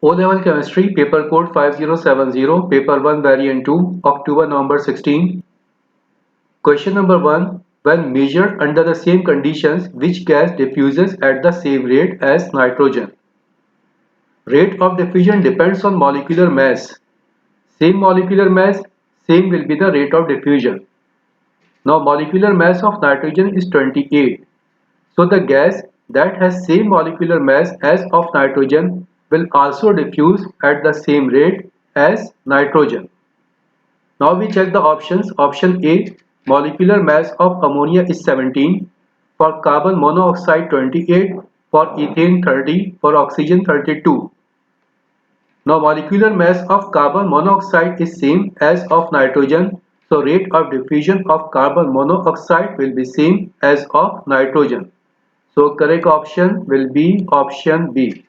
O-Level Chemistry, Paper Code 5070, Paper 1, Variant 2, October November 16. Question number 1. When measured under the same conditions, which gas diffuses at the same rate as nitrogen? Rate of diffusion depends on molecular mass. Same molecular mass, same will be the rate of diffusion. Now molecular mass of nitrogen is 28. So the gas that has same molecular mass as of nitrogen will also diffuse at the same rate as nitrogen. Now we check the options. Option A, molecular mass of ammonia is 17, for carbon monoxide 28, for ethane 30, for oxygen 32. Now molecular mass of carbon monoxide is same as of nitrogen, so rate of diffusion of carbon monoxide will be same as of nitrogen. So correct option will be option B.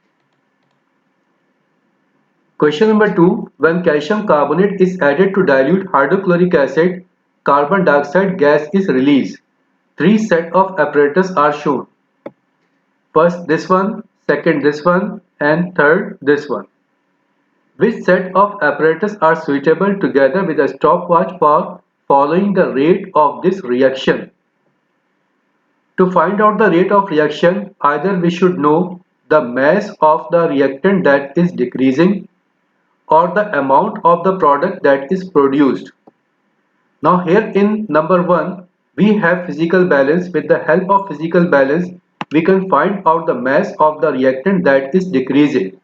Question number 2. When calcium carbonate is added to dilute hydrochloric acid, carbon dioxide gas is released. Three set of apparatus are shown. First this one, second this one, and third this one. Which set of apparatus are suitable together with a stopwatch for following the rate of this reaction? To find out the rate of reaction, either we should know the mass of the reactant that is decreasing or the amount of the product that is produced. Now here in number 1, we have physical balance. With the help of physical balance, we can find out the mass of the reactant that is decreasing.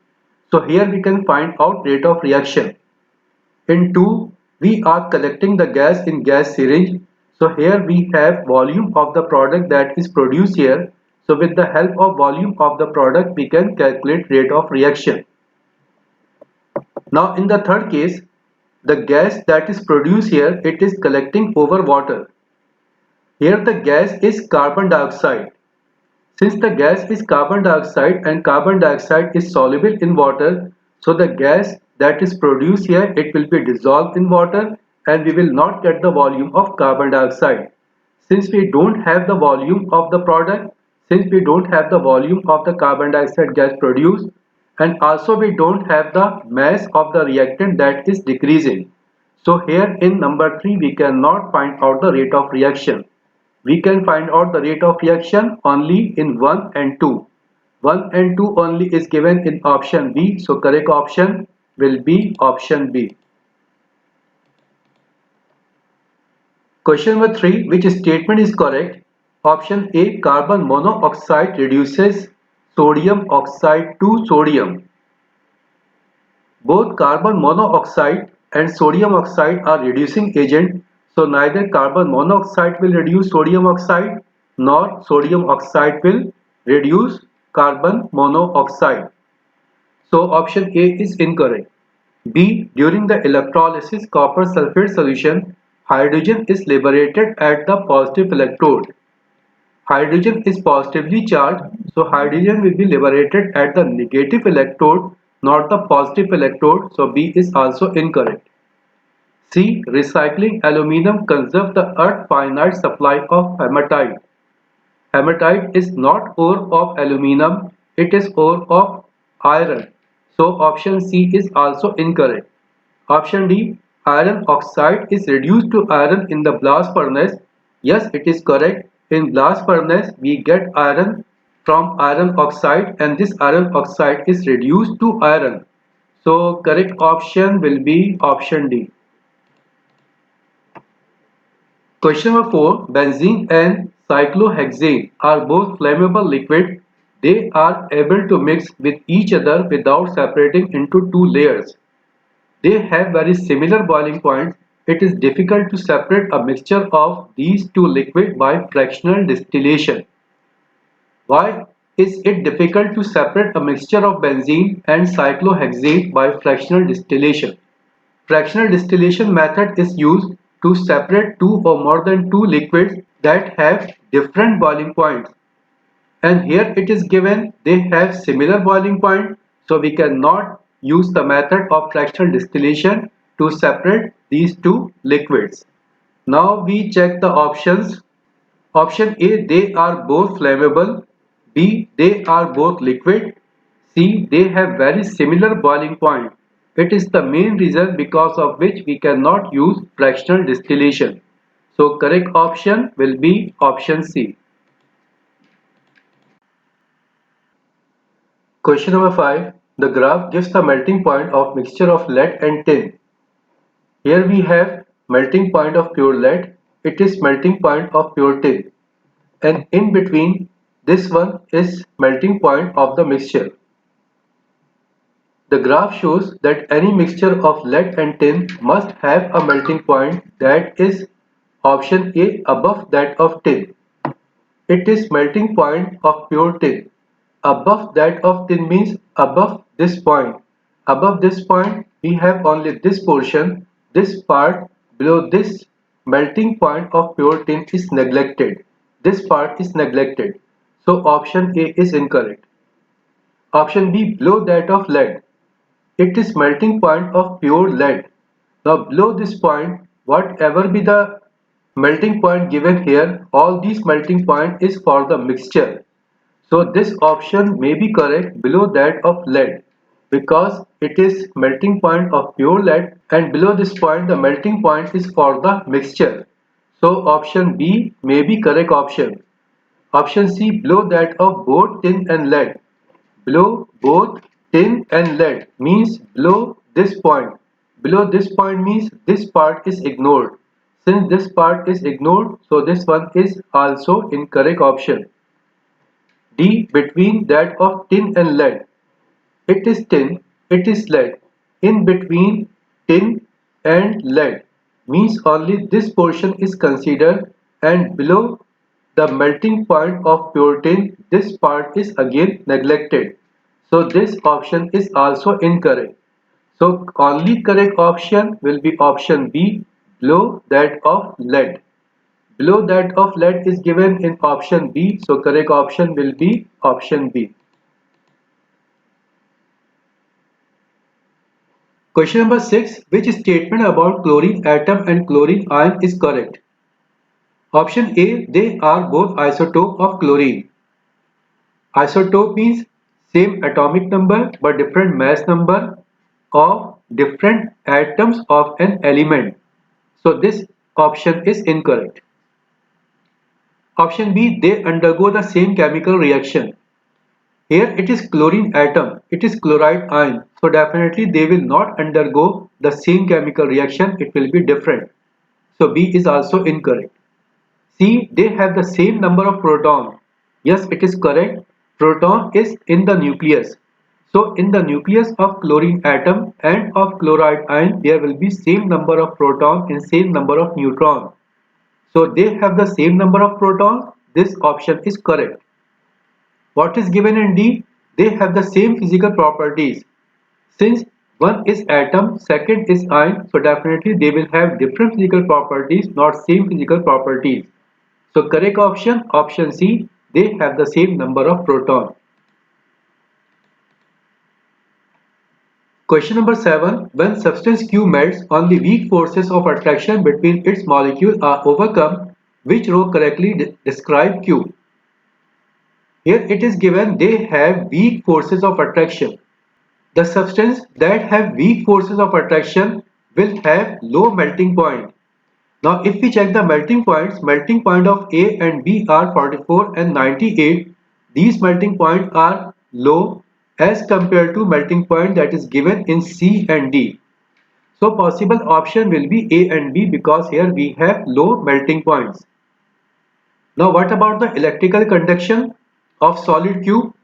So here we can find out rate of reaction. In 2, we are collecting the gas in gas syringe. So here we have volume of the product that is produced here. So with the help of volume of the product, we can calculate rate of reaction. Now in the third case, the gas that is produced here, it is collecting over water. Here the gas is carbon dioxide. Since the gas is carbon dioxide and carbon dioxide is soluble in water, so the gas that is produced here, it will be dissolved in water and we will not get the volume of carbon dioxide. Since we don't have the volume of the product, since we don't have the volume of the carbon dioxide gas produced, and also we don't have the mass of the reactant that is decreasing. So here in number 3 we cannot find out the rate of reaction. We can find out the rate of reaction only in 1 and 2. 1 and 2 only is given in option B, so correct option will be option B. Question number 3, which statement is correct? Option A, carbon monoxide reduces sodium oxide to sodium. Both carbon monoxide and sodium oxide are reducing agent, so neither carbon monoxide will reduce sodium oxide nor sodium oxide will reduce carbon monoxide. So option A is incorrect. B. During the electrolysis copper sulfate solution, hydrogen is liberated at the positive electrode. Hydrogen is positively charged, so hydrogen will be liberated at the negative electrode, not the positive electrode, so B is also incorrect. C. Recycling aluminum conserves the Earth's finite supply of hematite. Hematite is not ore of aluminum, it is ore of iron. So option C is also incorrect. Option D. Iron oxide is reduced to iron in the blast furnace. Yes, it is correct. In blast furnace, we get iron from iron oxide and this iron oxide is reduced to iron. So correct option will be option D. Question number 4. Benzene and cyclohexane are both flammable liquids. They are able to mix with each other without separating into two layers. They have very similar boiling points. It is difficult to separate a mixture of these two liquids by fractional distillation. Why is it difficult to separate a mixture of benzene and cyclohexane by fractional distillation? Fractional distillation method is used to separate two or more than two liquids that have different boiling points. And here it is given they have similar boiling point, so we cannot use the method of fractional distillation to separate these two liquids. Now we check the options. Option A, they are both flammable. B, they are both liquid. See, they have very similar boiling point. It is the main reason because of which we cannot use fractional distillation. So correct option will be option C. Question number 5. The graph gives the melting point of mixture of lead and tin. Here we have melting point of pure lead. It is melting point of pure tin. And in between this one is melting point of the mixture. The graph shows that any mixture of lead and tin must have a melting point that is option A above that of tin. It is melting point of pure tin. Above that of tin means above this point. Above this point we have only this portion. This part below this melting point of pure tin is neglected. This part is neglected. So option A is incorrect. Option B below that of lead. It is melting point of pure lead. Now below this point, whatever be the melting point given here, all these melting point is for the mixture. So this option may be correct below that of lead because it is melting point of pure lead and below this point the melting point is for the mixture. So option B may be correct option. Option C below that of both tin and lead. Below both tin and lead means below this point. Below this point means this part is ignored. Since this part is ignored, so this one is also incorrect option. D between that of tin and lead. It is tin, it is lead. In between tin and lead means only this portion is considered and below the melting point of pure tin this part is again neglected. So this option is also incorrect. So only correct option will be option B below that of lead. Below that of lead is given in option B, so correct option will be option B. Question number 6. Which statement about chlorine atom and chlorine ion is correct? Option A. They are both isotope of chlorine. Isotope means same atomic number but different mass number of different atoms of an element. So this option is incorrect. Option B. They undergo the same chemical reaction. Here it is chlorine atom, it is chloride ion. So definitely they will not undergo the same chemical reaction, it will be different. So B is also incorrect. C. They have the same number of proton. Yes, it is correct. Proton is in the nucleus. So in the nucleus of chlorine atom and of chloride ion, there will be same number of proton and same number of neutron. So they have the same number of protons. This option is correct. What is given in D? They have the same physical properties. Since one is atom, second is ion, so definitely they will have different physical properties, not same physical properties. So correct option, option C, they have the same number of protons. Question number 7. When substance Q melts, only weak forces of attraction between its molecules are overcome. Which row correctly describe Q? Here it is given they have weak forces of attraction. The substance that have weak forces of attraction will have low melting point. Now if we check the melting points, melting point of A and B are 44 and 98. These melting points are low as compared to melting point that is given in C and D. So possible option will be A and B because here we have low melting points. Now what about the electrical conduction of solid Q?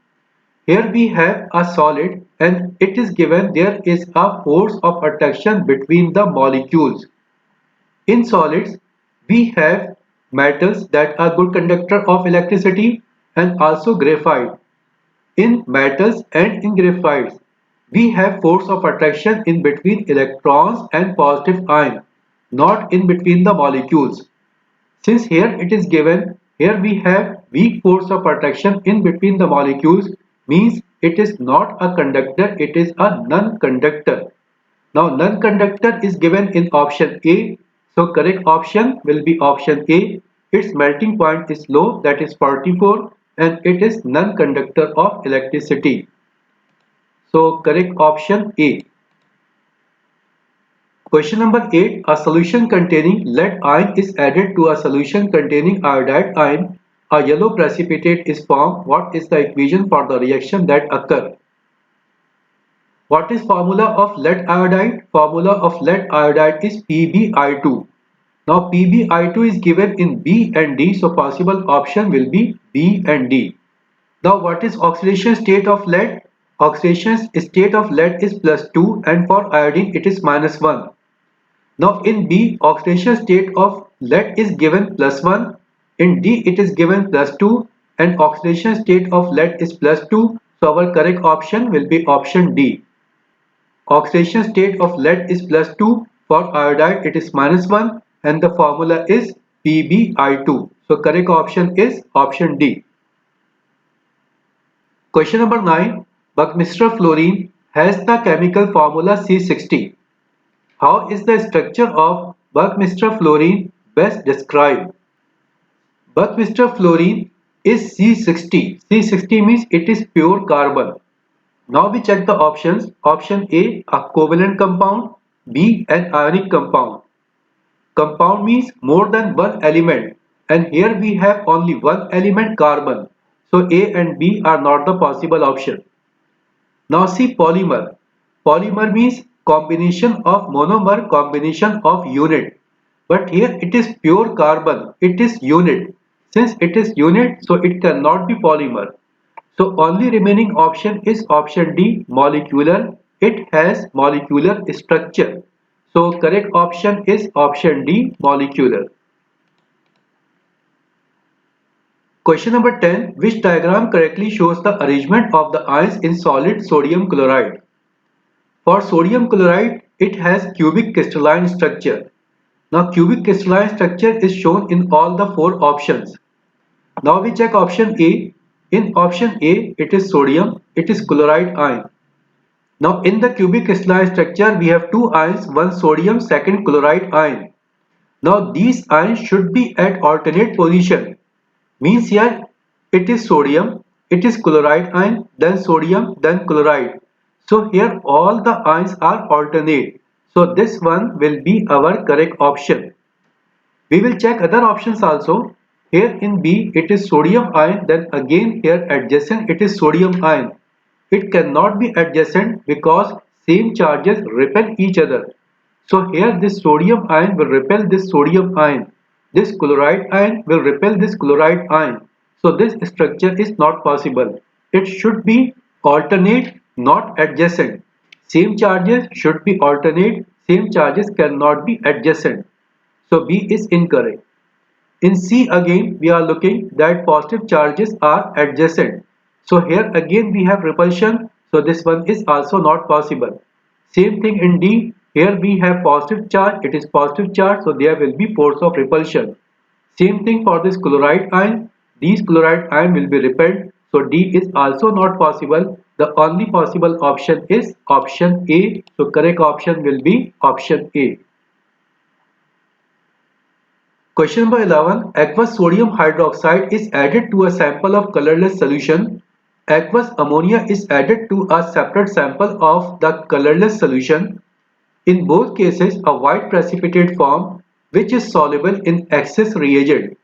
Here we have a solid and it is given there is a force of attraction between the molecules. In solids, we have metals that are good conductor of electricity and also graphite. In metals and in graphites, we have force of attraction in between electrons and positive ion, not in between the molecules. Since here it is given, here we have weak force of attraction in between the molecules means it is not a conductor, it is a non-conductor. Now non-conductor is given in option A, so correct option will be option A. Its melting point is low, that is 44, and it is non-conductor of electricity. So correct option A. Question number 8. A solution containing lead ion is added to a solution containing iodide ion. A yellow precipitate is formed. What is the equation for the reaction that occur? What is formula of lead iodide? Formula of lead iodide is PbI2. Now PbI2 is given in B and D, so possible option will be B and D. Now what is oxidation state of lead? Oxidation state of lead is +2 and for iodine it is -1. Now in B, oxidation state of lead is given +1, in D it is given +2 and oxidation state of lead is +2. So our correct option will be option D. Oxidation state of lead is +2, for iodide it is -1 and the formula is PbI2. So correct option is option D. Question number 9. Buckminster fluorine has the chemical formula C60. How is the structure of Buckminster fluorine best described? Buckminster fluorine is C60. C60 means it is pure carbon. Now we check the options. Option A, a covalent compound. B, an ionic compound. Compound means more than one element, and here we have only one element, carbon. So A and B are not the possible option. Now see polymer. Polymer means combination of monomer, combination of unit. But here it is pure carbon. It is unit. Since it is unit, so it cannot be polymer. So only remaining option is option D, molecular. It has molecular structure. So correct option is option D, molecular. Question number 10. Which diagram correctly shows the arrangement of the ions in solid sodium chloride? For sodium chloride, it has cubic crystalline structure. Now cubic crystalline structure is shown in all the four options. Now we check option A. In option A, it is sodium, it is chloride ion. Now in the cubic crystalline structure, we have two ions, one sodium, second chloride ion. Now these ions should be at alternate position. Means here it is sodium, it is chloride ion, then sodium, then chloride. So here all the ions are alternate. So this one will be our correct option. We will check other options also. Here in B it is sodium ion, then again here adjacent it is sodium ion. It cannot be adjacent because same charges repel each other. So here this sodium ion will repel this sodium ion. This chloride ion will repel this chloride ion. So this structure is not possible. It should be alternate, not adjacent. Same charges should be alternate. Same charges cannot be adjacent. So B is incorrect. In C again we are looking that positive charges are adjacent. So here again we have repulsion. So this one is also not possible. Same thing in D. Here we have positive charge. It is positive charge. So there will be force of repulsion. Same thing for this chloride ion. These chloride ion will be repelled. So D is also not possible. The only possible option is option A. So correct option will be option A. Question number 11. Aqueous sodium hydroxide is added to a sample of colorless solution. Aqueous ammonia is added to a separate sample of the colorless solution. In both cases, a white precipitate form which is soluble in excess reagent.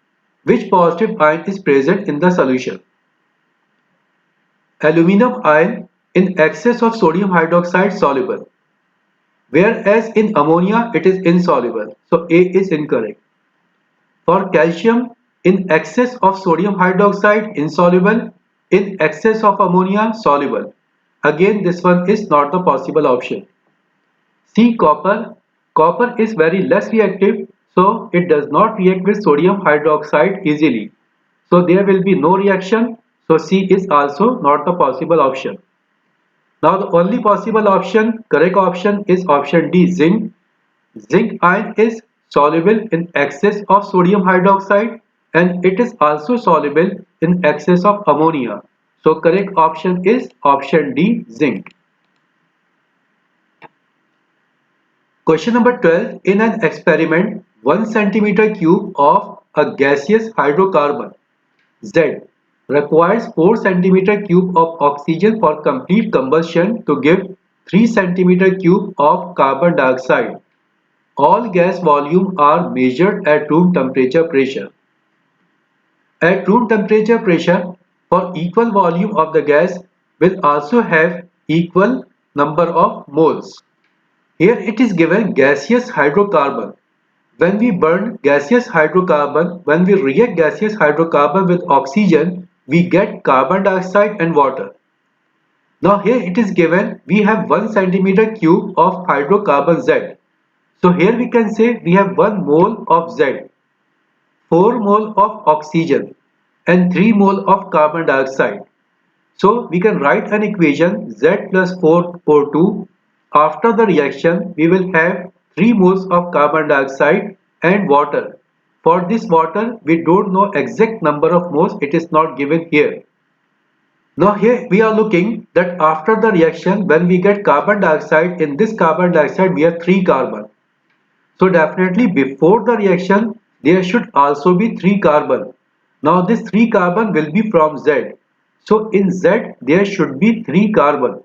Which positive ion is present in the solution? Aluminum ion in excess of sodium hydroxide soluble. Whereas in ammonia it is insoluble. So A is incorrect. For calcium, in excess of sodium hydroxide insoluble, in excess of ammonia soluble. Again this one is not the possible option. See copper. Copper is very less reactive, so it does not react with sodium hydroxide easily. So there will be no reaction. So C is also not the possible option. Now the only possible option, correct option is option D, zinc. Zinc ion is soluble in excess of sodium hydroxide and it is also soluble in excess of ammonia. So correct option is option D, zinc. Question number 12. In an experiment, 1 centimeter cube of a gaseous hydrocarbon Z requires 4 centimeter cube of oxygen for complete combustion to give 3 centimeter cube of carbon dioxide. All gas volume are measured at room temperature pressure. At room temperature pressure, for equal volume of the gas will also have equal number of moles. Here it is given gaseous hydrocarbon. When we burn gaseous hydrocarbon, when we react gaseous hydrocarbon with oxygen, we get carbon dioxide and water. Now here it is given we have 1 centimeter cube of hydrocarbon Z. So here we can say we have 1 mole of Z, 4 mole of oxygen and 3 mole of carbon dioxide. So we can write an equation Z plus 4O2. After the reaction, we will have 3 moles of carbon dioxide and water. For this water, we don't know exact number of moles. It is not given here. Now here we are looking that after the reaction, when we get carbon dioxide, in this carbon dioxide we have 3 carbon. So definitely before the reaction, there should also be 3 carbon. Now this 3 carbon will be from Z. So in Z there should be 3 carbon.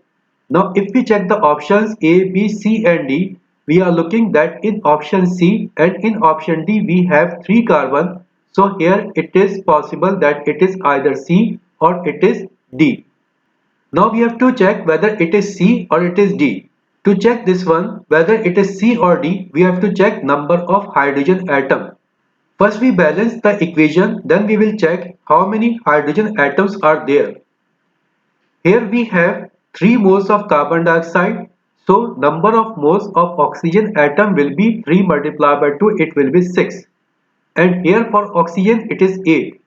Now if we check the options A, B, C and D, we are looking that in option C and in option D we have 3 carbon. So here it is possible that it is either C or it is D. Now we have to check whether it is C or it is D. To check this one, whether it is C or D, we have to check number of hydrogen atom. First we balance the equation, then we will check how many hydrogen atoms are there. Here we have 3 moles of carbon dioxide, so number of moles of oxygen atom will be 3 multiplied by 2, it will be 6. And here for oxygen it is 8.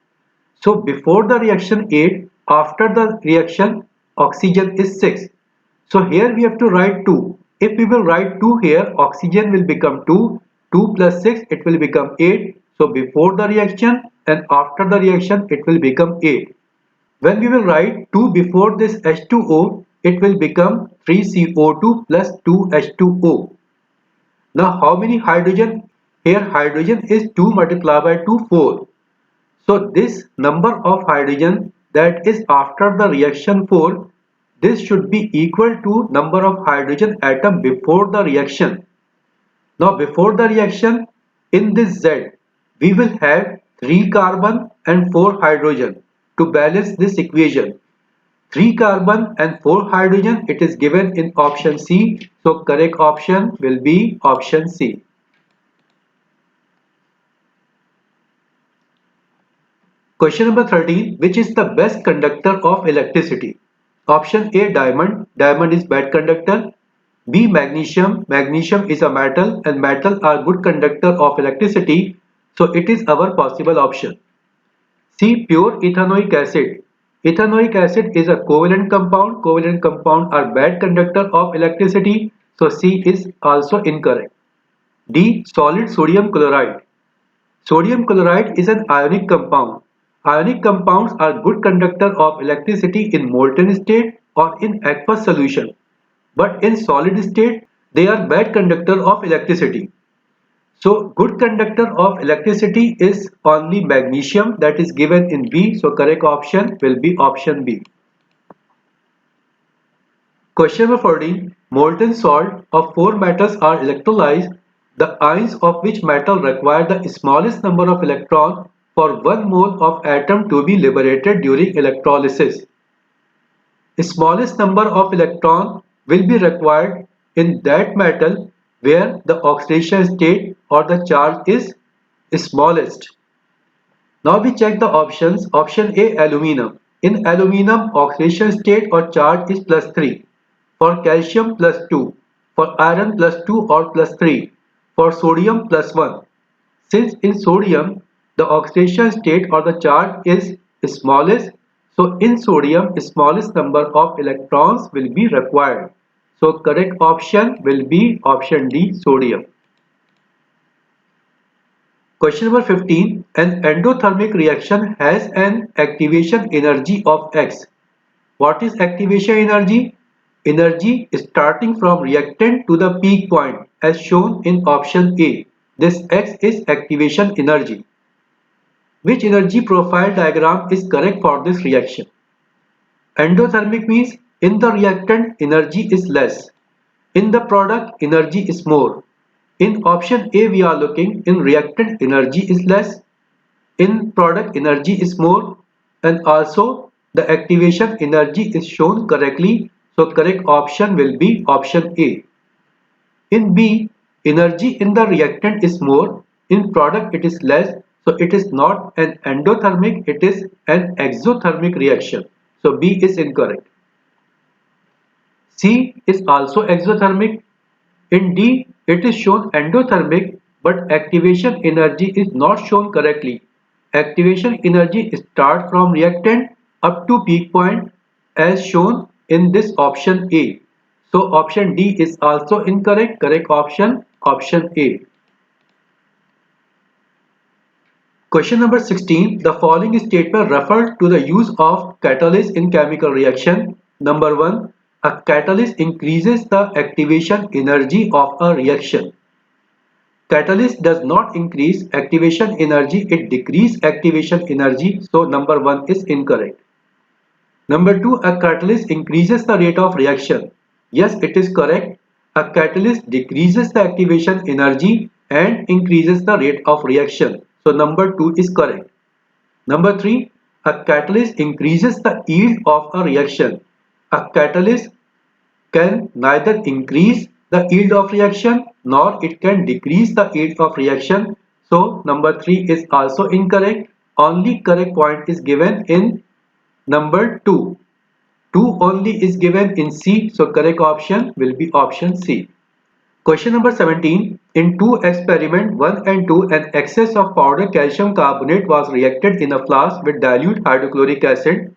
So before the reaction 8, after the reaction oxygen is 6. So here we have to write 2. If we will write 2 here, oxygen will become 2. 2 plus 6, it will become 8. So before the reaction and after the reaction, it will become 8. When we will write 2 before this H2O, it will become 3CO2 plus 2H2O. Now how many hydrogen? Here hydrogen is 2 multiplied by 2, 4. So this number of hydrogen that is after the reaction 4, this should be equal to number of hydrogen atom before the reaction. Now before the reaction, in this Z, we will have 3 carbon and 4 hydrogen to balance this equation. 3 carbon and 4 hydrogen, it is given in option C. So correct option will be option C. Question number 13. Which is the best conductor of electricity? Option A, diamond. Diamond is bad conductor. B, magnesium. Magnesium is a metal and metal are good conductor of electricity. So it is our possible option. C, pure ethanoic acid. Ethanoic acid is a covalent compound. Covalent compound are bad conductor of electricity. So C is also incorrect. D, solid sodium chloride. Sodium chloride is an ionic compound. Ionic compounds are good conductor of electricity in molten state or in aqueous solution. But in solid state, they are bad conductor of electricity. So good conductor of electricity is only magnesium, that is given in B. So correct option will be option B. Question number 14. Molten salt of 4 metals are electrolyzed. The ions of which metal require the smallest number of electrons for 1 mole of atom to be liberated during electrolysis. The smallest number of electrons will be required in that metal where the oxidation state or the charge is smallest. Now we check the options. Option A, aluminum. In aluminum, oxidation state or charge is plus 3. For calcium, plus 2. For iron, plus 2 or plus 3. For sodium, plus 1. Since in sodium, the oxidation state or the charge is smallest, so in sodium, smallest number of electrons will be required. So correct option will be option D, sodium. Question number 15. An endothermic reaction has an activation energy of X. What is activation energy? Energy starting from reactant to the peak point as shown in option A. This X is activation energy. Which energy profile diagram is correct for this reaction? Endothermic means in the reactant energy is less. In the product energy is more. In option A we are looking in reactant energy is less. In product energy is more, and also the activation energy is shown correctly, so correct option will be option A. In B, energy in the reactant is more, in product it is less, so it is not an endothermic, it is an exothermic reaction. So B is incorrect. C is also exothermic. In D, it is shown endothermic, but activation energy is not shown correctly. Activation energy starts from reactant up to peak point as shown in this option A. So option D is also incorrect. Correct option, option A. Question number 16. The following statement refer to the use of catalyst in chemical reaction. Number 1. A catalyst increases the activation energy of a reaction. Catalyst does not increase activation energy, it decreases activation energy. So number 1 is incorrect. Number 2. A catalyst increases the rate of reaction. Yes, it is correct. A catalyst decreases the activation energy and increases the rate of reaction. So number 2 is correct. Number 3. A catalyst increases the yield of a reaction. A catalyst can neither increase the yield of reaction nor it can decrease the yield of reaction. So number 3 is also incorrect. Only correct point is given in number 2. 2 only is given in C, so correct option will be option C. Question number 17. In two experiment 1 and 2, an excess of powder calcium carbonate was reacted in a flask with dilute hydrochloric acid.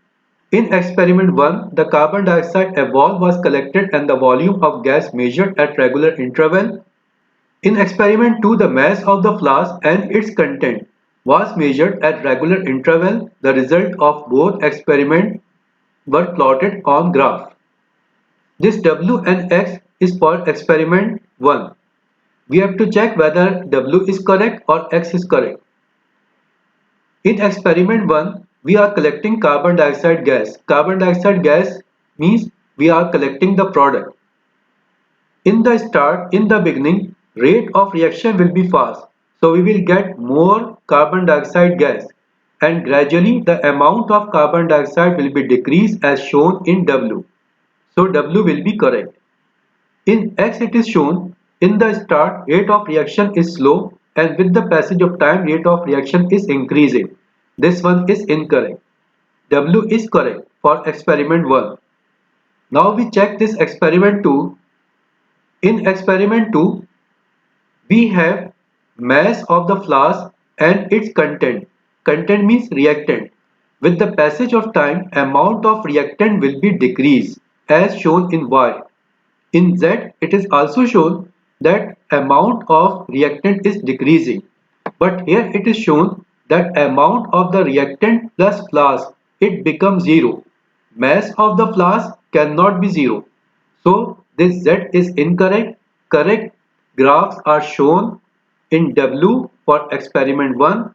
In experiment 1, the carbon dioxide evolved was collected and the volume of gas measured at regular interval. In experiment 2, the mass of the flask and its content was measured at regular interval. The result of both experiments were plotted on graph. This W and X is for experiment 1. We have to check whether W is correct or X is correct. In experiment 1, we are collecting carbon dioxide gas. Carbon dioxide gas means we are collecting the product. In the beginning, rate of reaction will be fast. So we will get more carbon dioxide gas and gradually the amount of carbon dioxide will be decreased as shown in W. So W will be correct. In X it is shown in the start rate of reaction is slow and with the passage of time rate of reaction is increasing. This one is incorrect. W is correct for experiment 1. Now we check this experiment 2. In experiment 2, we have mass of the flask and its content. Content means reactant. With the passage of time, amount of reactant will be decreased as shown in Y. In Z, it is also shown that amount of reactant is decreasing. But here it is shown that amount of the reactant plus flask, it becomes 0. Mass of the flask cannot be 0. So this Z is incorrect. Correct graphs are shown in W for experiment 1,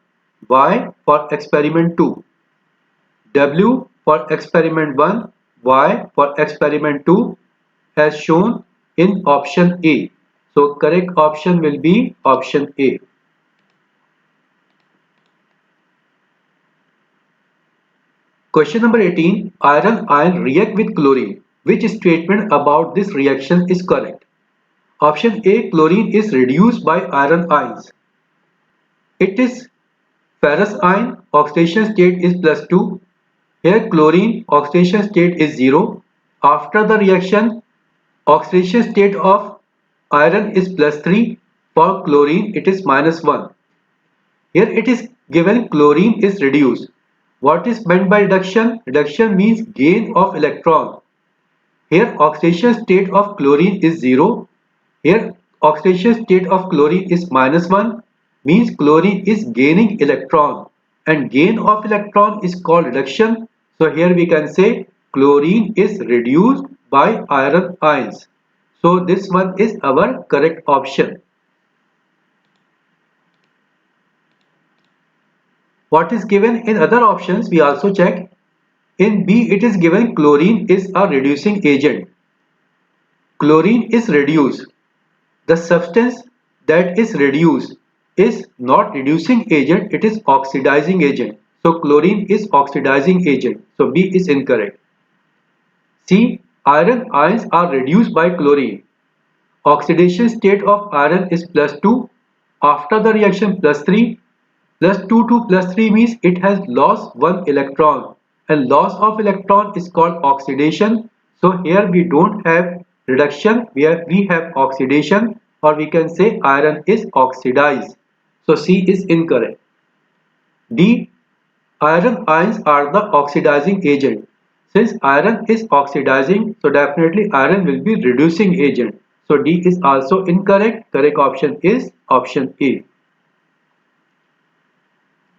Y for experiment 2. W for experiment 1, Y for experiment 2 has shown in option A. So correct option will be option A. Question number 18. Iron ion react with chlorine. Which statement about this reaction is correct? Option A. Chlorine is reduced by iron ions. It is ferrous ion. Oxidation state is +2. Here chlorine oxidation state is 0. After the reaction, oxidation state of iron is +3. For chlorine it is -1. Here it is given chlorine is reduced. What is meant by reduction? Reduction means gain of electron. Here oxidation state of chlorine is 0. Here oxidation state of chlorine is -1 means chlorine is gaining electron and gain of electron is called reduction. So here we can say chlorine is reduced by iron ions. So this one is our correct option. What is given in other options we also check. In B it is given chlorine is a reducing agent. Chlorine is reduced. The substance that is reduced is not reducing agent, it is oxidizing agent. So chlorine is oxidizing agent. So B is incorrect. C. Iron ions are reduced by chlorine. Oxidation state of iron is +2. After the reaction +3. +2 to +3 means it has lost one electron. And loss of electron is called oxidation. So here we don't have reduction, we have oxidation, or we can say iron is oxidized. So C is incorrect. D. Iron ions are the oxidizing agent. Since iron is oxidizing, so definitely iron will be reducing agent. So D is also incorrect. Correct option is option A.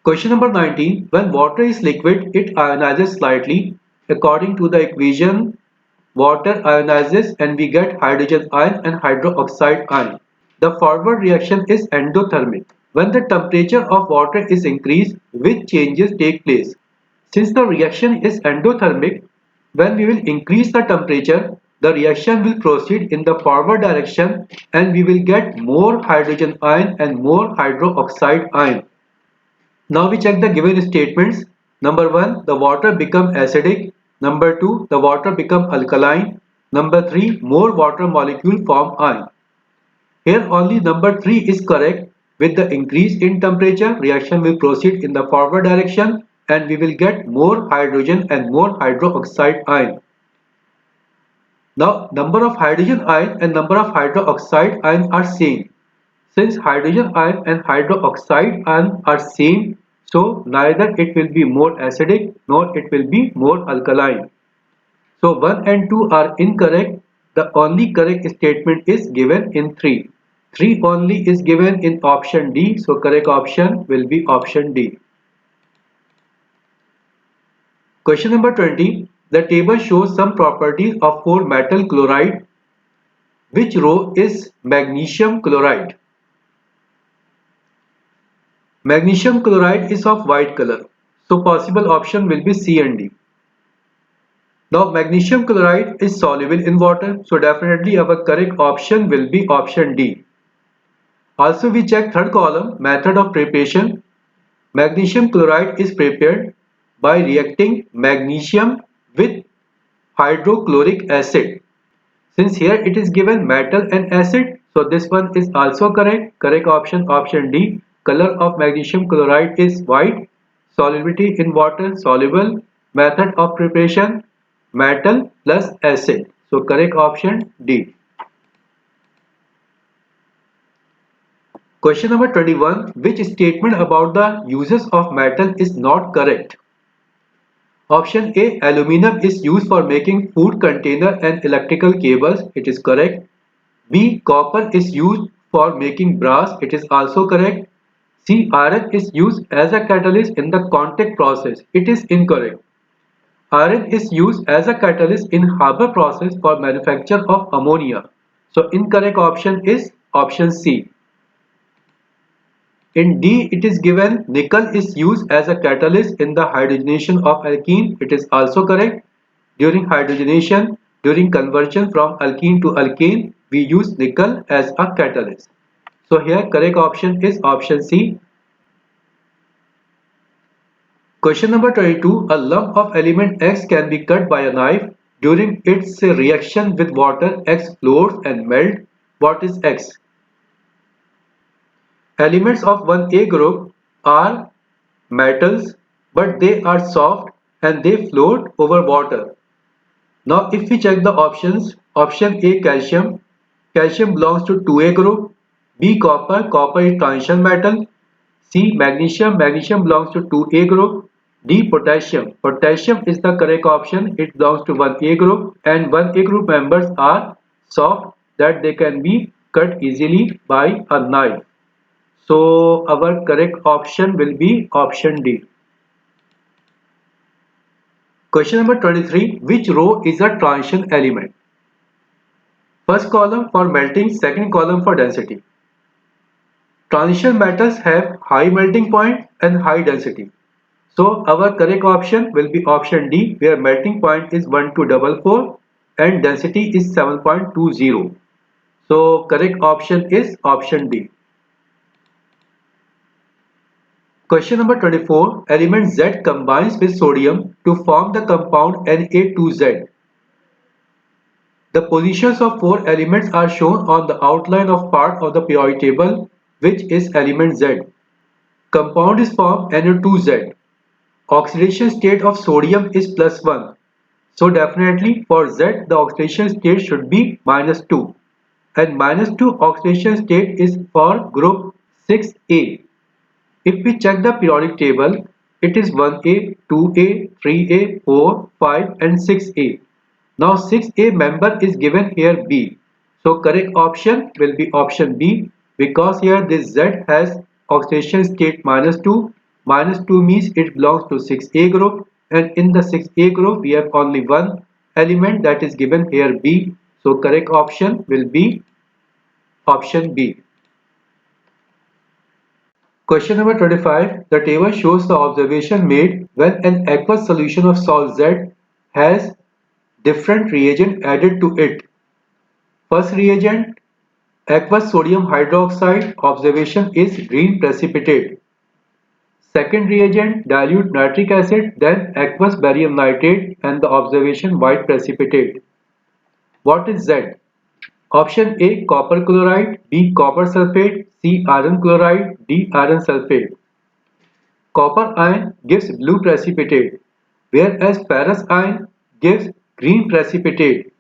Question number 19. When water is liquid, it ionizes slightly. According to the equation, water ionizes and we get hydrogen ion and hydroxide ion. The forward reaction is endothermic. When the temperature of water is increased, which changes take place? Since the reaction is endothermic, when we will increase the temperature, the reaction will proceed in the forward direction and we will get more hydrogen ion and more hydroxide ion. Now we check the given statements. Number 1, the water become acidic. Number 2, the water become alkaline. Number 3, more water molecule form ion. Here only number 3 is correct. With the increase in temperature, reaction will proceed in the forward direction and we will get more hydrogen and more hydroxide ion. Now number of hydrogen ion and number of hydroxide ion are same. Since hydrogen ion and hydroxide ion are same, so neither it will be more acidic nor it will be more alkaline. So 1 and 2 are incorrect. The only correct statement is given in 3. 3 only is given in option D, so correct option will be option D. Question number 20. The table shows some properties of 4-metal chloride. Which row is magnesium chloride? Magnesium chloride is of white color, so possible option will be C and D. Now magnesium chloride is soluble in water, so definitely our correct option will be option D. Also we check third column, method of preparation. Magnesium chloride is prepared by reacting magnesium with hydrochloric acid. Since here it is given metal and acid, so this one is also correct. Correct option option D. Color of magnesium chloride is white. Solubility in water soluble. Method of preparation metal plus acid. So correct option D. Question number 21. Which statement about the uses of metal is not correct? Option A. Aluminum is used for making food container and electrical cables. It is correct. B. Copper is used for making brass. It is also correct. C. Iron is used as a catalyst in the contact process. It is incorrect. Iron is used as a catalyst in Haber process for manufacture of ammonia. So incorrect option is option C. In D it is given nickel is used as a catalyst in the hydrogenation of alkene. It is also correct. During hydrogenation, during conversion from alkene to alkane, we use nickel as a catalyst. So here correct option is option C. Question number 22. A lump of element X can be cut by a knife. During its reaction with water, X floats and melts. What is X? Elements of 1A group are metals, but they are soft and they float over water. Now if we check the options, option A calcium, calcium belongs to 2A group, B copper, copper is transition metal, C magnesium, magnesium belongs to 2A group, D potassium, potassium is the correct option, it belongs to 1A group and 1A group members are soft that they can be cut easily by a knife. So our correct option will be option D. Question number 23. Which row is a transition element? First column for melting, second column for density. Transition metals have high melting point and high density. So our correct option will be option D, where melting point is 1244 and density is 7.20. So correct option is option D. Question number 24. Element Z combines with sodium to form the compound Na2Z. The positions of four elements are shown on the outline of part of the periodic table, which is element Z. Compound is formed Na2Z. Oxidation state of sodium is +1. So definitely for Z the oxidation state should be -2. And -2 oxidation state is for group 6A. If we check the periodic table, it is 1A, 2A, 3A, 4, 5 and 6A. Now 6A member is given here B. So correct option will be option B, because here this Z has oxidation state -2. -2 means it belongs to 6A group, and in the 6A group we have only one element, that is given here B. So correct option will be option B. Question number 25. The table shows the observation made when an aqueous solution of salt Z has different reagent added to it. First reagent, aqueous sodium hydroxide, observation is green precipitate. Second reagent, dilute nitric acid, then aqueous barium nitrate, and the observation white precipitate. What is Z? Option A, copper chloride, B, copper sulfate, C, iron chloride, D, iron sulfate. Copper ion gives blue precipitate, whereas ferrous ion gives green precipitate.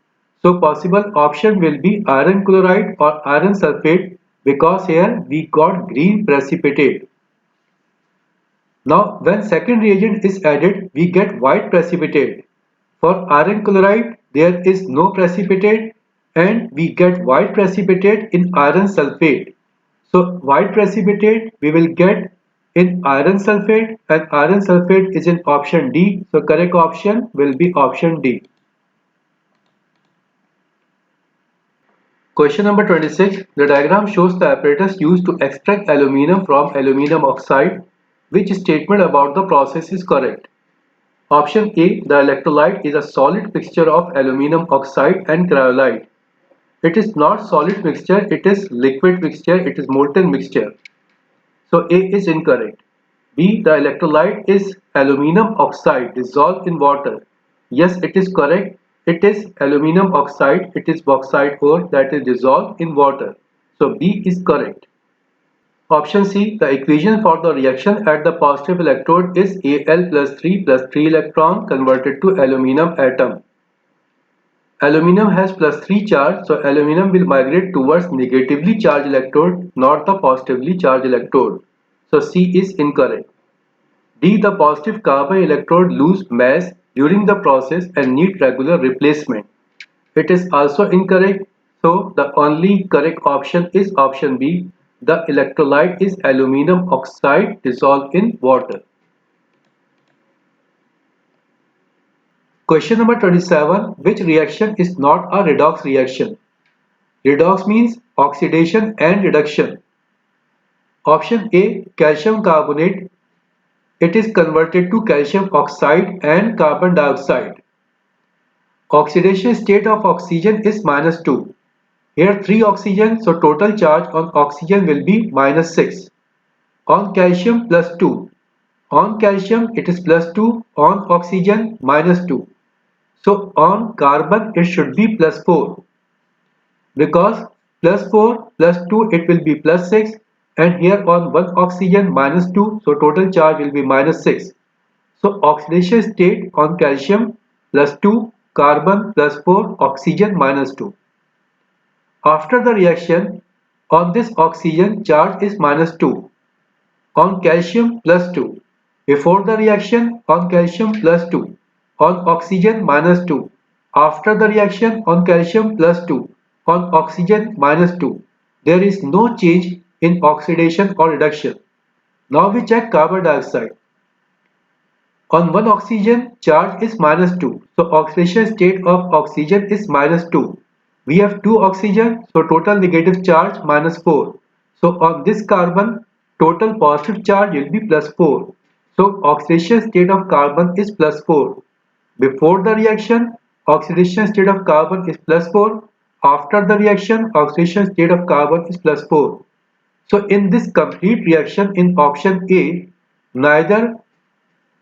So possible option will be iron chloride or iron sulfate, because here we got green precipitate. Now when second reagent is added, we get white precipitate. For iron chloride there is no precipitate and we get white precipitate in iron sulfate. So white precipitate we will get in iron sulfate, and iron sulfate is in option D. So correct option will be option D. Question number 26. The diagram shows the apparatus used to extract aluminum from aluminum oxide. Which statement about the process is correct? Option A. The electrolyte is a solid mixture of aluminum oxide and cryolite. It is not solid mixture, it is liquid mixture, it is molten mixture. So A is incorrect. B. The electrolyte is aluminum oxide dissolved in water. Yes, it is correct. It is aluminum oxide, it is bauxite ore that is dissolved in water. So B is correct. Option C. The equation for the reaction at the positive electrode is Al plus 3 electron converted to aluminum atom. Aluminum has +3 charge, so aluminum will migrate towards negatively charged electrode, not the positively charged electrode. So C is incorrect. D. The positive carbon electrode lose mass during the process and need regular replacement. It is also incorrect, so the only correct option is option B. The electrolyte is aluminum oxide dissolved in water. Question number 27. Which reaction is not a redox reaction? Redox means oxidation and reduction. Option A, calcium carbonate. It is converted to calcium oxide and carbon dioxide. Oxidation state of oxygen is -2. Here 3 oxygen, so total charge on oxygen will be -6. On calcium +2. On calcium it is +2, on oxygen -2. So on carbon it should be +4, because +4 +2 it will be +6, and here on one oxygen -2, so total charge will be -6. So oxidation state on calcium +2, carbon +4, oxygen -2. After the reaction, on this oxygen charge is -2, on calcium +2. Before the reaction, on calcium +2, on oxygen -2. After the reaction, on calcium +2, on oxygen -2. There is no change in oxidation or reduction. Now we check carbon dioxide. On one oxygen, charge is -2, so oxidation state of oxygen is -2. We have two oxygen, so total negative charge -4. So on this carbon, total positive charge will be +4. So oxidation state of carbon is +4. Before the reaction, oxidation state of carbon is +4. After the reaction, oxidation state of carbon is +4. So in this complete reaction in option A, neither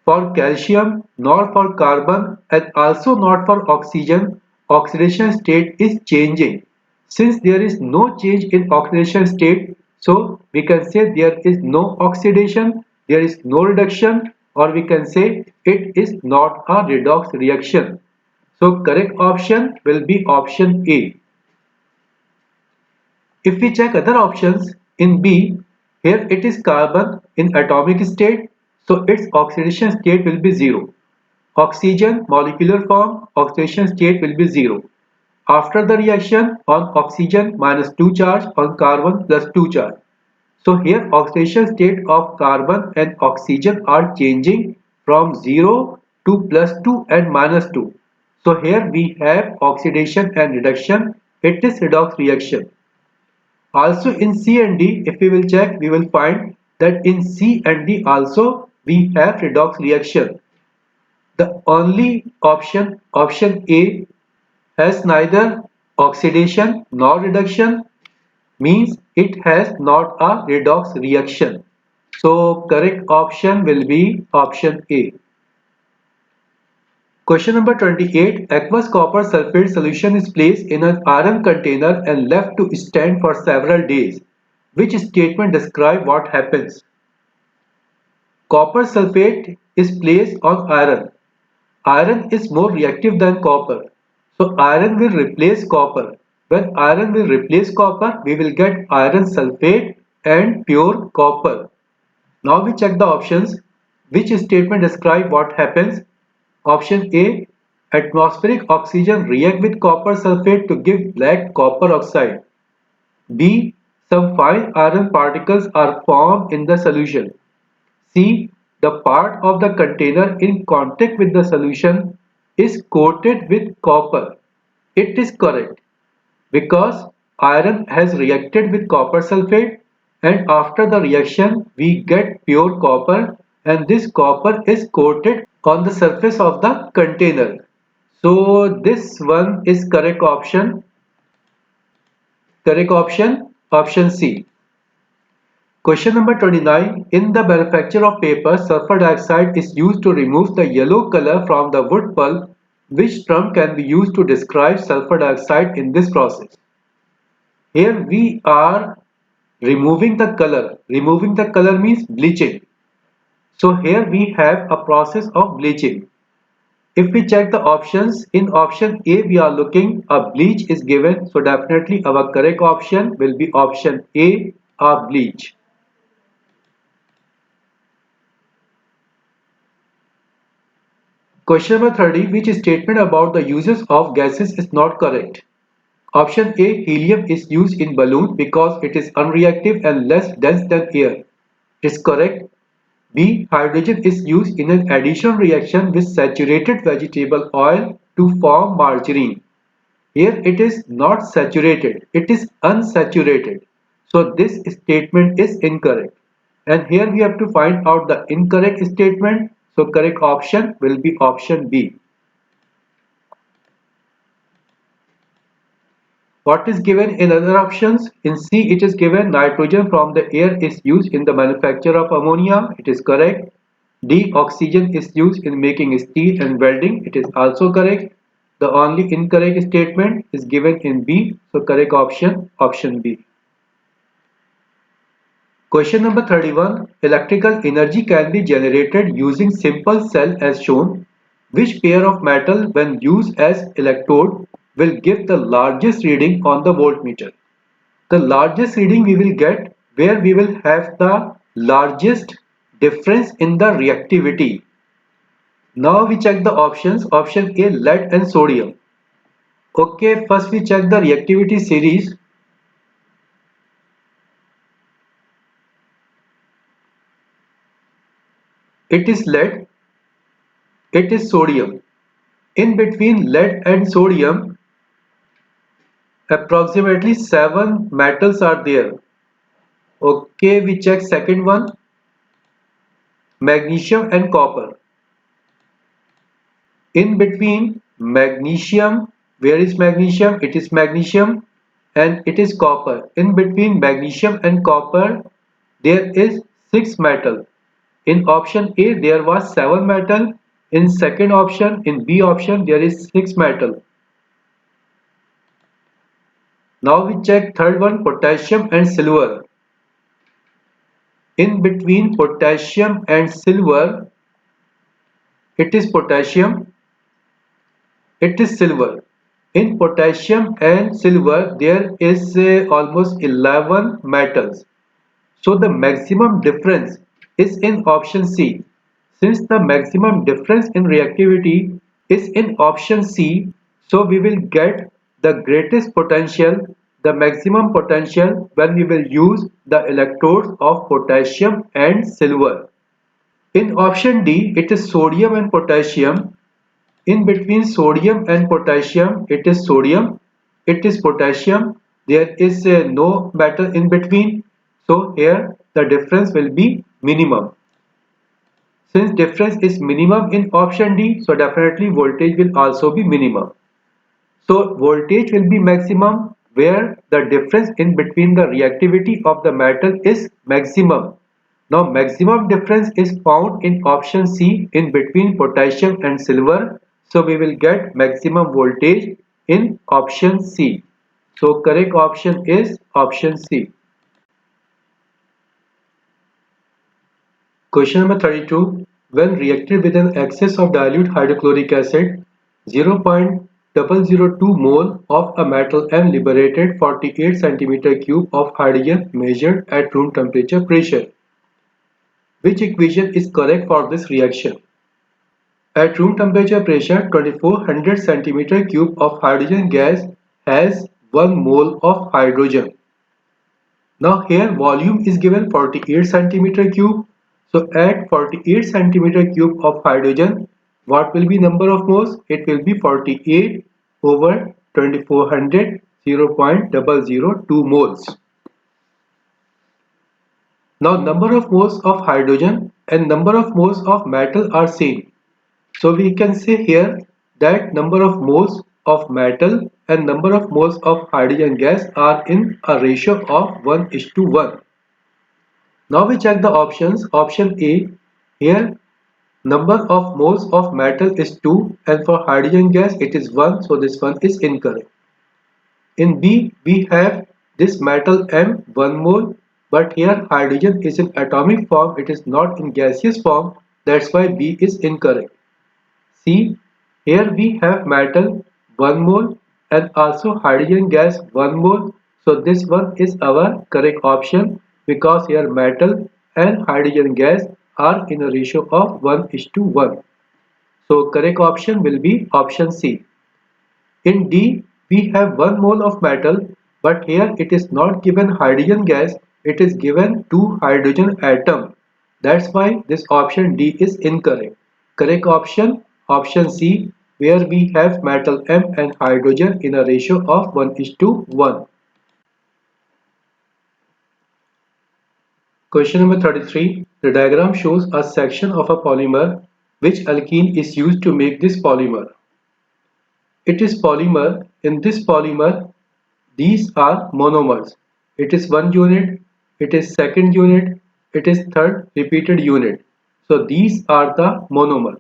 for calcium nor for carbon and also not for oxygen, oxidation state is changing. Since there is no change in oxidation state, so we can say there is no oxidation, there is no reduction, or we can say it is not a redox reaction. So correct option will be option A. If we check other options in B, here it is carbon in atomic state, so its oxidation state will be 0. Oxygen molecular form, oxidation state will be 0. After the reaction, on oxygen -2 charge, on carbon +2 charge. So here oxidation state of carbon and oxygen are changing from 0 to +2 and -2. So here we have oxidation and reduction. It is redox reaction. Also in C and D, if we will check, we will find that in C and D also we have redox reaction. The only option, option A, has neither oxidation nor reduction, means it has not a redox reaction. So correct option will be option A. Question number 28. Aqueous copper sulfate solution is placed in an iron container and left to stand for several days. Which statement describe what happens? Copper sulfate is placed on iron. Iron is more reactive than copper. So iron will replace copper. When iron will replace copper, we will get iron sulfate and pure copper. Now we check the options. Which statement describe what happens? Option A. Atmospheric oxygen react with copper sulfate to give black copper oxide. B. Some fine iron particles are formed in the solution. C. The part of the container in contact with the solution is coated with copper. It is correct because iron has reacted with copper sulfate and after the reaction we get pure copper and this copper is coated on the surface of the container. So this one is correct option. Correct option, option C. Question number 29. In the manufacture of paper, sulfur dioxide is used to remove the yellow color from the wood pulp. Which term can be used to describe sulfur dioxide in this process? Here we are removing the color. Removing the color means bleaching. So here we have a process of bleaching. If we check the options, in option A we are looking a bleach is given. So definitely our correct option will be option A, a bleach. Question number 30. Which statement about the uses of gases is not correct? Option A. Helium is used in balloon because it is unreactive and less dense than air. It is correct. B. Hydrogen is used in an addition reaction with saturated vegetable oil to form margarine. Here it is not saturated, it is unsaturated. So this statement is incorrect. And here we have to find out the incorrect statement. So correct option will be option B. What is given in other options? In C it is given nitrogen from the air is used in the manufacture of ammonia. It is correct. D. Oxygen is used in making steel and welding. It is also correct. The only incorrect statement is given in B. So correct option, option B. Question number 31. Electrical energy can be generated using simple cell as shown. Which pair of metal when used as electrode will give the largest reading on the voltmeter? The largest reading we will get where we will have the largest difference in the reactivity. Now we check the options. Option A, lead and sodium. Okay, first we check the reactivity series. It is lead, it is sodium. In between lead and sodium, approximately 7 metals are there. Okay, we check second one. magnesium and copper. In between magnesium, where is magnesium? It is magnesium, and it is copper. In between magnesium and copper, there is 6 metal. In option A, there was 7 metal. In second option, in B option, there is 6 metal. Now we check third one, potassium and silver. In between potassium and silver, it is potassium, it is silver. In potassium and silver, there is almost 11 metals. So the maximum difference is in option C. Since the maximum difference in reactivity is in option C, so we will get the greatest potential, the maximum potential when we will use the electrodes of potassium and silver. In option D, it is sodium and potassium. In between sodium and potassium, it is sodium, it is potassium. There is no metal in between. So here the difference will be minimum. Since difference is minimum in option D, so definitely voltage will also be minimum. So voltage will be maximum where the difference in between the reactivity of the metal is maximum. Now maximum difference is found in option C in between potassium and silver. So we will get maximum voltage in option C. So correct option is option C. Question number 32. When reacted with an excess of dilute hydrochloric acid, 0.002 mole of a metal M liberated 48 cm³ of hydrogen measured at room temperature pressure. Which equation is correct for this reaction? At room temperature pressure, 2400 cm³ of hydrogen gas has 1 mole of hydrogen. Now here volume is given 48 cm³. So at 48 cm³ of hydrogen, what will be number of moles? It will be 48 over 2400, 0.002 moles. Now number of moles of hydrogen and number of moles of metal are same. So we can say here that number of moles of metal and number of moles of hydrogen gas are in a ratio of 1:1. Now we check the options. Option A, here number of moles of metal is 2 and for hydrogen gas it is 1, so this one is incorrect. In B, we have this metal M 1 mole, but here hydrogen is in atomic form, it is not in gaseous form, that's why B is incorrect. C, here we have metal 1 mole and also hydrogen gas 1 mole, so this one is our correct option because here metal and hydrogen gas are in a ratio of 1:1. So correct option will be option C. In D, we have 1 mole of metal, but here it is not given hydrogen gas, it is given 2 hydrogen atom. That's why this option D is incorrect. Correct option, option C, where we have metal M and hydrogen in a ratio of 1:1. Question number 33. The diagram shows a section of a polymer which alkene is used to make this polymer. It is polymer. In this polymer, these are monomers. It is one unit, it is second unit, it is third repeated unit. So these are the monomer.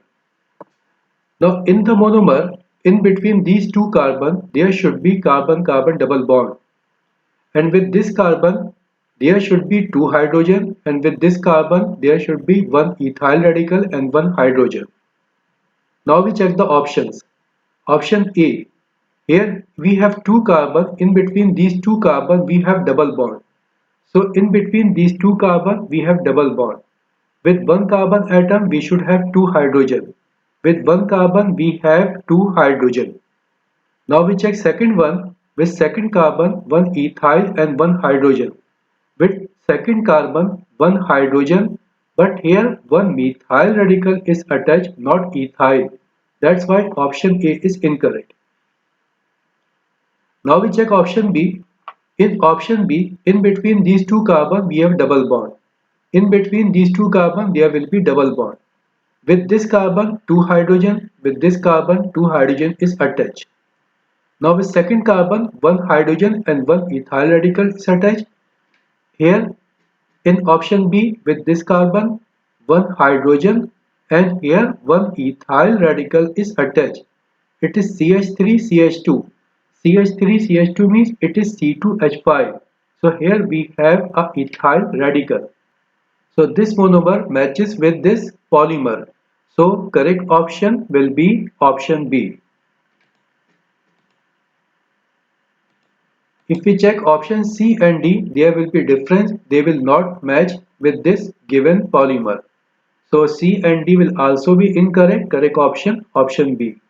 Now in the monomer, in between these two carbon, there should be carbon-carbon double bond. And with this carbon, there should be two hydrogen, and with this carbon, there should be one ethyl radical and one hydrogen. Now we check the options. Option A. Here we have two carbon. In between these two carbon we have double bond. So in between these two carbon we have double bond. With one carbon atom we should have two hydrogen. With one carbon we have two hydrogen. Now we check second one. With second carbon one ethyl and one hydrogen. With second carbon one hydrogen, but here one methyl radical is attached, not ethyl. That's why option A is incorrect. Now we check option B. In option B, in between these two carbon we have double bond. In between these two carbon there will be double bond. With this carbon, two hydrogen, with this carbon, two hydrogen is attached. Now with second carbon, one hydrogen and one ethyl radical is attached. Here in option B, with this carbon, one hydrogen and here one ethyl radical is attached. It is CH3CH2. CH3CH2 means it is C2H5. So here we have a ethyl radical. So this monomer matches with this polymer. So correct option will be option B. If we check option C and D, there will be difference. They will not match with this given polymer. So C and D will also be incorrect. Correct option, option B.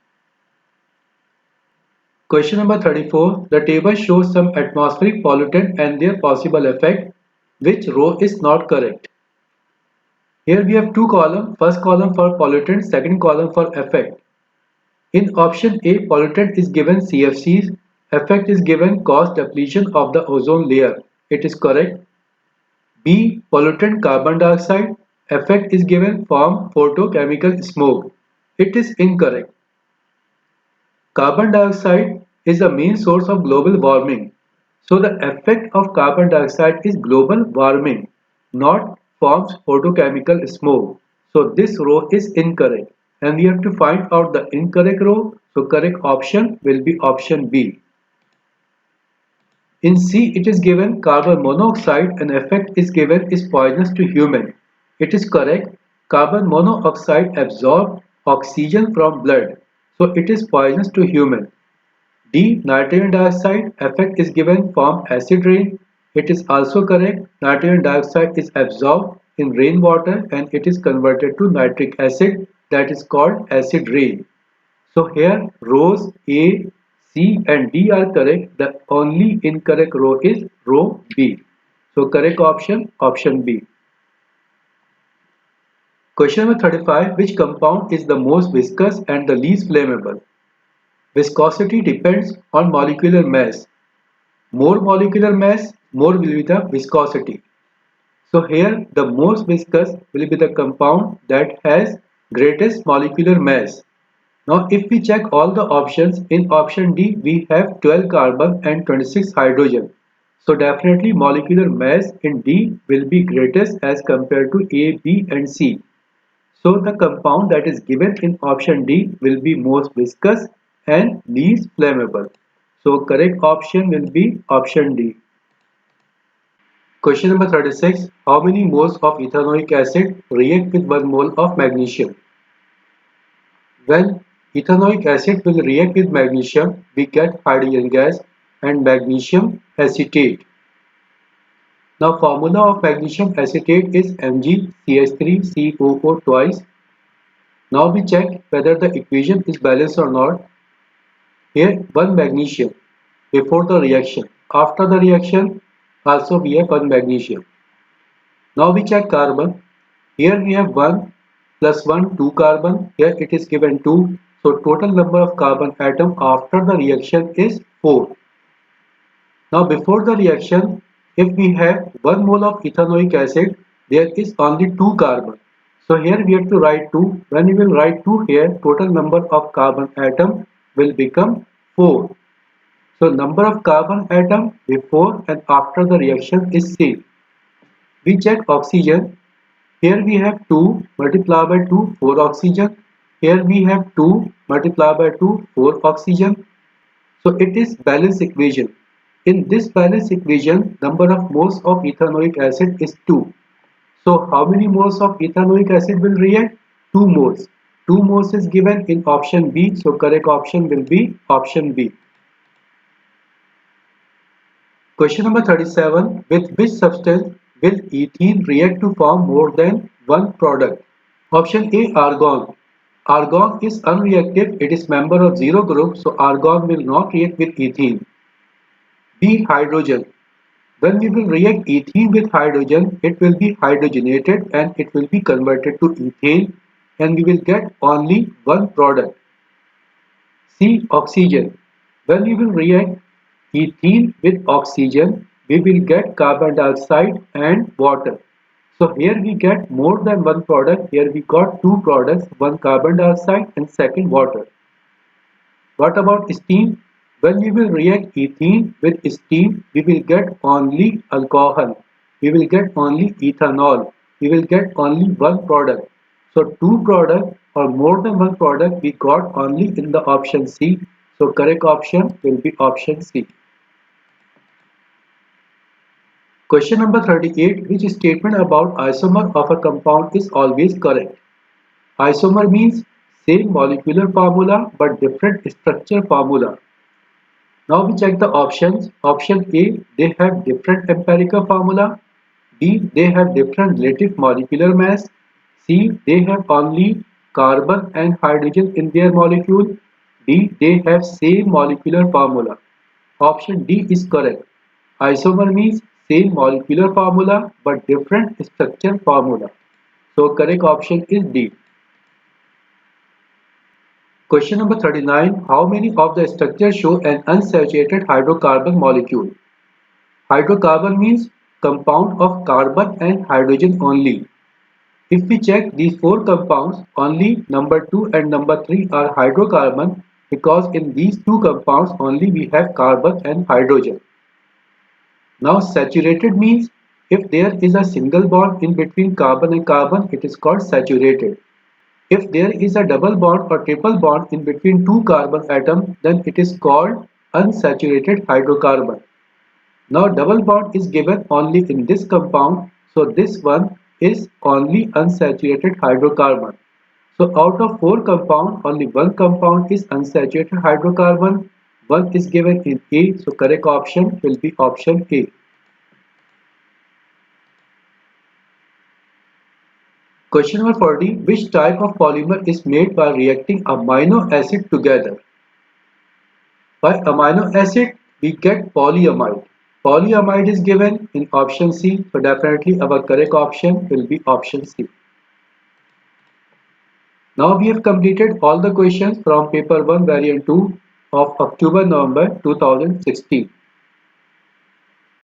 Question number 34. The table shows some atmospheric pollutant and their possible effect. Which row is not correct? Here we have two columns. First column for pollutant, second column for effect. In option A, pollutant is given CFCs, effect is given cause depletion of the ozone layer. It is correct. B, pollutant carbon dioxide, effect is given form photochemical smoke. It is incorrect. Carbon dioxide is the main source of global warming. So the effect of carbon dioxide is global warming, not forms photochemical smoke. So this row is incorrect. And we have to find out the incorrect row. So correct option will be option B. In C it is given carbon monoxide and effect is given is poisonous to human. It is correct. Carbon monoxide absorbs oxygen from blood. So it is poisonous to human. D. Nitrogen dioxide effect is given from acid rain. It is also correct. Nitrogen dioxide is absorbed in rainwater and it is converted to nitric acid, that is called acid rain. So here rows A, C and D are correct. The only incorrect row is row B. So correct option, option B. Question number 35. Which compound is the most viscous and the least flammable? Viscosity depends on molecular mass. More molecular mass, more will be the viscosity. So here the most viscous will be the compound that has greatest molecular mass. Now if we check all the options, in option D we have 12 carbon and 26 hydrogen. So definitely molecular mass in D will be greatest as compared to A, B and C. So the compound that is given in option D will be most viscous and least flammable. So correct option will be option D. Question number 36. How many moles of ethanoic acid react with 1 mole of magnesium? When ethanoic acid will react with magnesium, we get hydrogen gas and magnesium acetate. Now formula of magnesium acetate is MgCH3COO twice. Now we check whether the equation is balanced or not. Here one magnesium before the reaction. After the reaction also we have one magnesium. Now we check carbon. Here we have 1 plus 1 2 carbon. Here it is given 2. So total number of carbon atom after the reaction is 4. Now before the reaction, if we have 1 mole of ethanoic acid, there is only 2 carbon. So here we have to write 2. When we will write 2 here, total number of carbon atom will become 4. So number of carbon atom before and after the reaction is same. We check oxygen. Here we have 2 multiplied by 2, 4 oxygen. Here we have 2 multiplied by 2, 4 oxygen. So it is balance equation. In this balance equation, number of moles of ethanoic acid is 2. So how many moles of ethanoic acid will react? 2 moles. 2 moles is given in option B. So correct option will be option B. Question number 37. With which substance will ethene react to form more than one product? Option A, argon. Argon is unreactive. It is member of zero group. So argon will not react with ethene. B, hydrogen. When we will react ethene with hydrogen, it will be hydrogenated and it will be converted to ethane and we will get only one product. C, oxygen. When we will react ethene with oxygen, we will get carbon dioxide and water. So here we get more than one product. Here we got two products, one carbon dioxide and second water. What about steam? When we will react ethene with steam, we will get only alcohol. We will get only ethanol. We will get only one product. So two products or more than one product we got only in the option C. So correct option will be option C. Question number 38. Which statement about isomer of a compound is always correct? Isomer means same molecular formula but different structure formula. Now we check the options. Option A, they have different empirical formula. B, they have different relative molecular mass. C, they have only carbon and hydrogen in their molecule. D, they have same molecular formula. Option D is correct. Isomer means same molecular formula but different structure formula. So correct option is D. Question number 39. How many of the structures show an unsaturated hydrocarbon molecule? Hydrocarbon means compound of carbon and hydrogen only. If we check these four compounds, only number 2 and number 3 are hydrocarbon because in these two compounds only we have carbon and hydrogen. Now saturated means if there is a single bond in between carbon and carbon, it is called saturated. If there is a double bond or triple bond in between two carbon atoms, then it is called unsaturated hydrocarbon. Now double bond is given only in this compound, so this one is only unsaturated hydrocarbon. So out of four compounds, only one compound is unsaturated hydrocarbon. One is given in A, so correct option will be option A. Question number 40. Which type of polymer is made by reacting amino acid together? By amino acid, we get polyamide. Polyamide is given in option C, so definitely our correct option will be option C. Now we have completed all the questions from paper 1 variant 2 of October-November 2016.